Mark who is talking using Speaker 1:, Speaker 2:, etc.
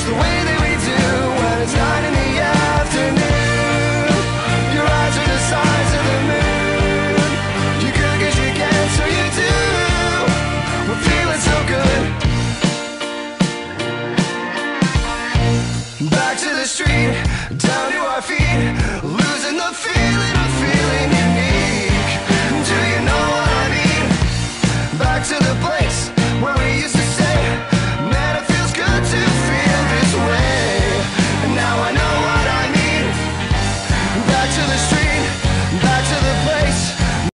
Speaker 1: the way that we do when it's 9 in the afternoon. Your eyes are the size of the moon. You could 'cause you can, so you do. We're feeling so good. Back to the street, down to our feet.